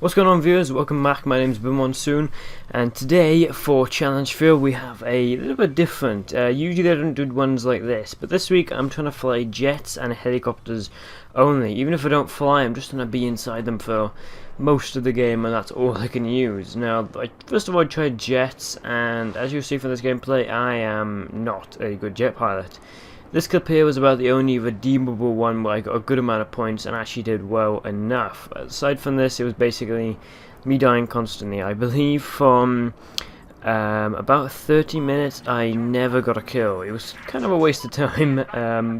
What's going on, viewers? Welcome back. My name is Monsoon, and today for Challenge Field we have a little bit different. Usually I don't do ones like this, but this week I'm trying to fly jets and helicopters only. Even if I don't fly, I'm just going to be inside them for most of the game, and that's all I can use. Now, first of all, I tried jets, and as you'll see from this gameplay, I am not a good jet pilot. This clip here was about the only redeemable one where I got a good amount of points and actually did well enough. Aside from this, it was basically me dying constantly. I believe from about 30 minutes I never got a kill. It was kind of a waste of time,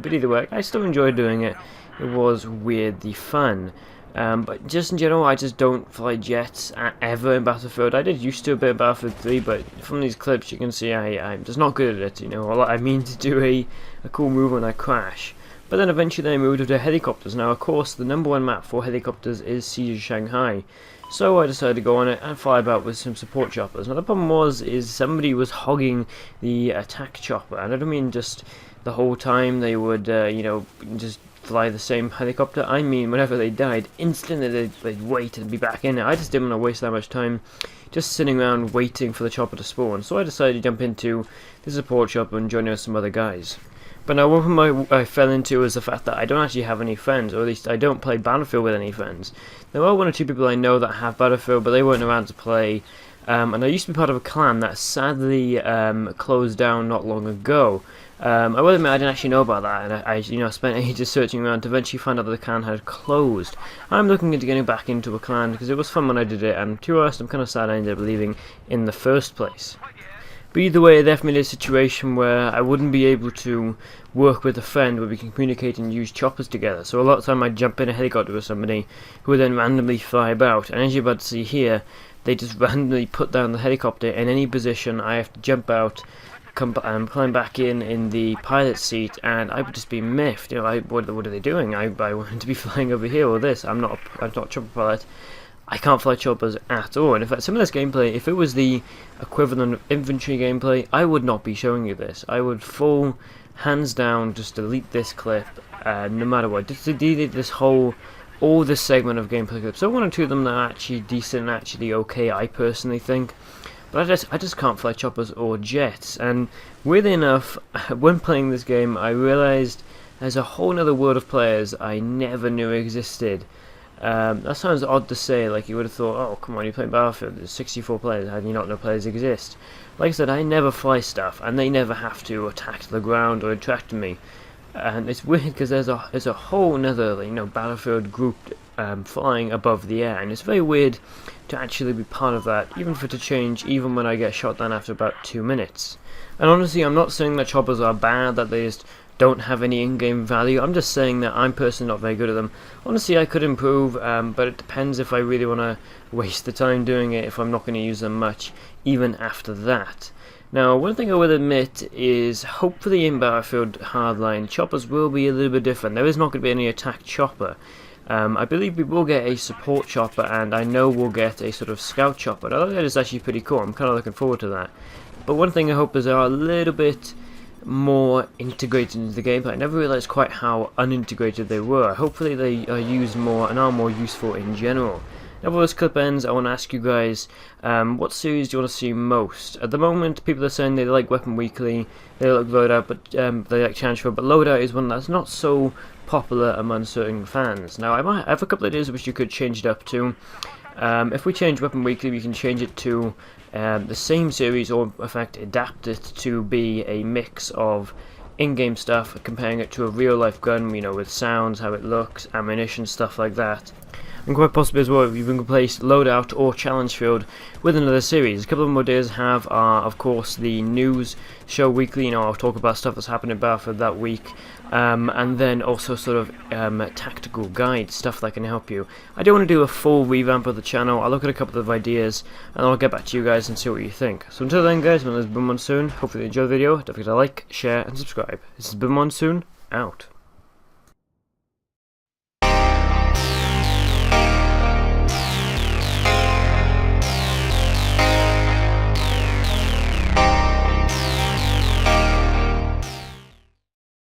but either way, I still enjoyed doing it. It was weirdly fun. But just in general, I just don't fly jets ever in Battlefield. I did used to a bit of Battlefield 3, but from these clips you can see I'm just not good at it. You know, I mean to do a cool move when I crash. But then eventually I moved to helicopters. Now, of course, the #1 map for helicopters is Siege of Shanghai. So I decided to go on it and fly about with some support choppers. Now the problem is somebody was hogging the attack chopper, and I don't mean just the whole time they would, you know, just fly the same helicopter. I mean, whenever they died, instantly they'd wait and be back in it. I just didn't want to waste that much time just sitting around waiting for the chopper to spawn. So I decided to jump into the support chopper and join with some other guys. But now one thing I fell into is the fact that I don't actually have any friends, or at least I don't play Battlefield with any friends. There are one or two people I know that have Battlefield, but they weren't around to play. And I used to be part of a clan that sadly closed down not long ago. I will admit I didn't actually know about that, and I spent ages searching around to eventually find out that the clan had closed. I'm looking into getting back into a clan because it was fun when I did it, and to be honest, I'm kind of sad I ended up leaving in the first place. But either way, it definitely is a situation where I wouldn't be able to work with a friend where we can communicate and use choppers together. So a lot of the time I'd jump in a helicopter with somebody who would then randomly fly about, and as you're about to see here, they just randomly put down the helicopter in any position. I have to jump out, climb back in the pilot seat, and I would just be miffed. You know, what are they doing? I wanted to be flying over here or this. I'm not a chopper pilot. I can't fly choppers at all. And in fact, some of this gameplay, if it was the equivalent of infantry gameplay, I would not be showing you this. I would full hands down just delete this clip, no matter what. Just delete this all this segment of gameplay clips. So one or two of them that are actually decent, actually okay, I personally think. But I just can't fly choppers or jets. And weirdly enough, when playing this game, I realised there's a whole other world of players I never knew existed. That sounds odd to say, like you would have thought, oh come on, you're playing Battlefield, there's 64 players, how do you not know players exist? Like I said, I never fly stuff, and they never have to attack the ground or attract me. And it's weird because there's a whole nother, you know, Battlefield group flying above the air, and it's very weird to actually be part of that, even for it to change, even when I get shot down after about 2 minutes. And honestly, I'm not saying that choppers are bad, that they just don't have any in-game value. I'm just saying that I'm personally not very good at them. Honestly, I could improve, but it depends if I really want to waste the time doing it, if I'm not going to use them much, even after that. Now, one thing I will admit is, hopefully in Battlefield Hardline, choppers will be a little bit different. There is not going to be any attack chopper. I believe we will get a support chopper, and I know we'll get a sort of scout chopper. I think that is actually pretty cool. I'm kind of looking forward to that. But one thing I hope is they are a little bit more integrated into the gameplay. I never realised quite how unintegrated they were. Hopefully they are used more and are more useful in general. Now before this clip ends, I want to ask you guys, what series do you want to see most? At the moment, people are saying they like Weapon Weekly, they like Loadout, but they like Challengefield, but Loadout is one that's not so popular among certain fans. Now I have a couple of ideas which you could change it up to. If we change Weapon Weekly, we can change it to the same series, or in fact adapt it to be a mix of in-game stuff, comparing it to a real-life gun, you know, with sounds, how it looks, ammunition, stuff like that. And quite possibly as well, if you can replace Loadout or Challengefield with another series. A couple of more ideas I have are, of course, the news show weekly. You know, I'll talk about stuff that's happened in Battlefield that week, and then also sort of tactical guides, stuff that can help you. I don't want to do a full revamp of the channel. I'll look at a couple of ideas, and I'll get back to you guys and see what you think. So until then, guys, my name is Monsoon. Hopefully you enjoyed the video. Don't forget to like, share, and subscribe. This is Monsoon, out.